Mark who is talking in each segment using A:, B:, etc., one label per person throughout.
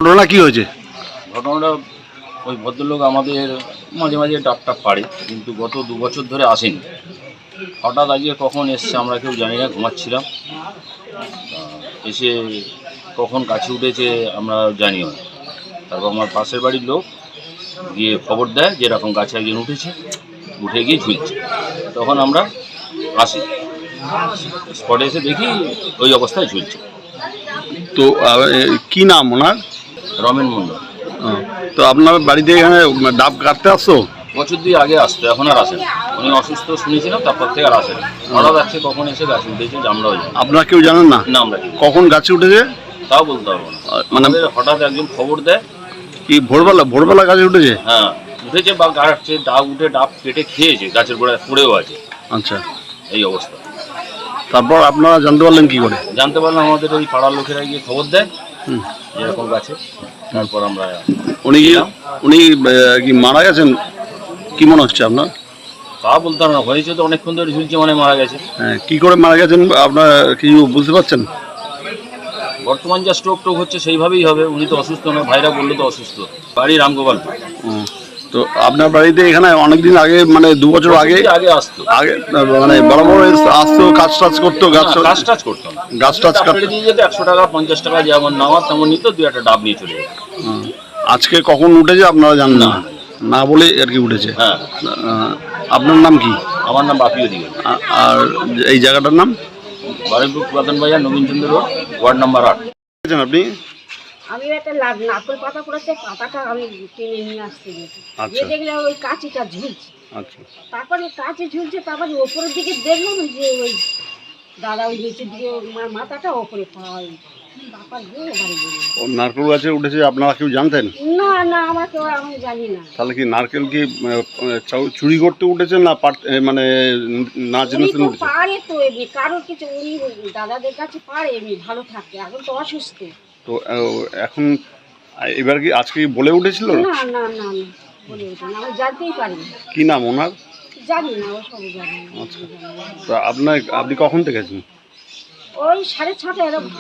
A: ঘটনা কি হয়েছে?
B: ঘটনাটা ওই ভদ্রলোক আমাদের মাঝে মাঝে ডাব টাপ পাড়ে, কিন্তু গত 2 বছর ধরে আসেনি। হঠাৎ আজকে কখন এসছে আমরা কেউ জানি না, ঘুমাচ্ছিলাম। এসে কখন গাছে উঠেছে আমরা জানিও না। তারপর আমার পাশের বাড়ির লোক গিয়ে খবর দেয় যে এরকম গাছে একজন উঠেছে, উঠে গিয়ে ঝুলছে। তখন আমরা আসি, স্পটে এসে দেখি ওই অবস্থায় ঝুলছে।
A: তো কি নাম ওনার?
B: রমেন মণ্ডল।
A: তো আপনার বাড়িতে এখানে ডাব কাটতে আসছো?
B: বছর 2 আগে আসতো, এখন আর আসে না। উনি অসুস্থ শুনেছিলাম, তারপর থেকে আর আসে না। হঠাৎ যাচ্ছে কখন এসে গাছে উঠেছে আমরাও জানি
A: আপনারা কেউ জানেন না?
B: না, আমরা কি
A: কখন গাছে উঠেছে?
B: তাও বলতে পারবো না।
A: মানে
B: আমাদের হঠাৎ একজন খবর দেয়।
A: কি ভোরবেলা গাছে উঠেছে?
B: হ্যাঁ, উঠেছে বা গাছে ডাব উঠে ডাব কেটে খেয়েছে, গাছের গোড়ায় পড়েও আছে।
A: আচ্ছা,
B: এই অবস্থা।
A: তারপর আপনারা জানতে পারলেন কি করে?
B: জানতে পারলাম আমাদের ওই পাড়ার লোকেরা গিয়ে খবর দেয়
A: হুম।
B: এরকম গাছে। তারপর আমরা
A: উনি কি মারা গেছেন? কি মনে হচ্ছে আপনার?
B: তা বলতে পারবো না, হয়েছে তো অনেকক্ষণ ধরে ঝুলছে, মানে মারা গেছে।
A: হ্যাঁ, কি করে মারা গেছেন আপনার কি বুঝতে পারছেন?
B: বর্তমান যা স্ট্রোক টোক হচ্ছে সেইভাবেই হবে। উনি তো অসুস্থ না, ভাইরা বললো তো অসুস্থ। বাড়ি রামগোপালপুর।
A: তো আপনার বাড়িতে এখানে অনেকদিন আগে, মানে 2 বছর আগে
B: আসতো,
A: আগে মানে বরাবর আসতো, কাজ টাজ করতো?
B: কাজ টাজ করতো না,
A: গাছ টাজ
B: কাটতে দিয়ে যেত। 100 টাকা 50 টাকা যেমন নেওয়া তেমন নিত, 2-1টা ডাব নিয়ে চলে যেত।
A: আজকে কখন উঠেছে আপনারা জানেন না? না বলে আর কি উঠেছে।
B: হ্যাঁ।
A: আপনার নাম কি?
B: আমার নাম বাপি অধিকারী।
A: আর এই জায়গাটার নাম?
B: বারুইপুর পুরাতন বাজার, নবীনচন্দ্র রোড, ওয়ার্ড নাম্বার 8।
A: আপনি?
C: আমি একটা নারকেল পাতা পড়েছে, পাতাটা আমি কিনে নিয়ে আসতে গেছি।
A: আচ্ছা।
C: গিয়ে দেখলাম ওই কাঁচিটা ঝুলছে।
A: আচ্ছা।
C: তারপরে কাঁচি ঝুলছে, তারপরে ওপরের দিকে দেখলাম যে ওই দাদা ওই নিচের দিকে মাথাটা ওপরে পাওয়া তারপর গিয়ে বাড়ি গেলাম।
A: ও নারকেল গাছে উঠেছে, আপনারা কেউ জানতেন?
C: না না, আমি জানি না।
A: তাহলে কি নারকেল কি চুরি করতে উঠেছে না মানে না জেনে
C: উনি
A: শুনে
C: তো
A: উঠেছে?
C: পারে তো এমনি কারোর কিছু, উনি দাদাদের কাছে পারে এমনি, ভালো থাকে। এখন তো অসুস্থ।
A: তো এখন এবার কি আজকে বলে উঠেছিল?
C: না না না না, বলে ওঠে না, আমি জানতেই পারি না।
A: কি নাম ওনার?
C: জানি না, ও সব জানি না।
A: আচ্ছা। তো আপনি কখন থেকে আছেন?
C: ওই 6:30 এরকম।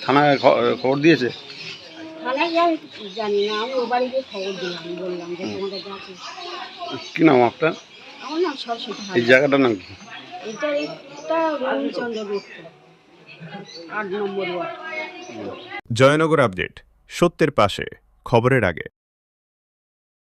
A: থানায় খবর দিয়েছে?
C: থানায় গিয়ে আমি জানি না, আমি ও বাড়ি গিয়ে খবর দিলাম, বললাম যে তোমাদের কাছে।
A: কি নাম আপনার?
C: আমার নাম সরস্বতী
A: এই জায়গাটার নাম কি?
C: এটা রবীন্দ্রচন্দ্র রোড, 8 নম্বর ওয়ার্ড।
D: জয়নগর আপডেট, সত্যের পাশে, খবরের আগে।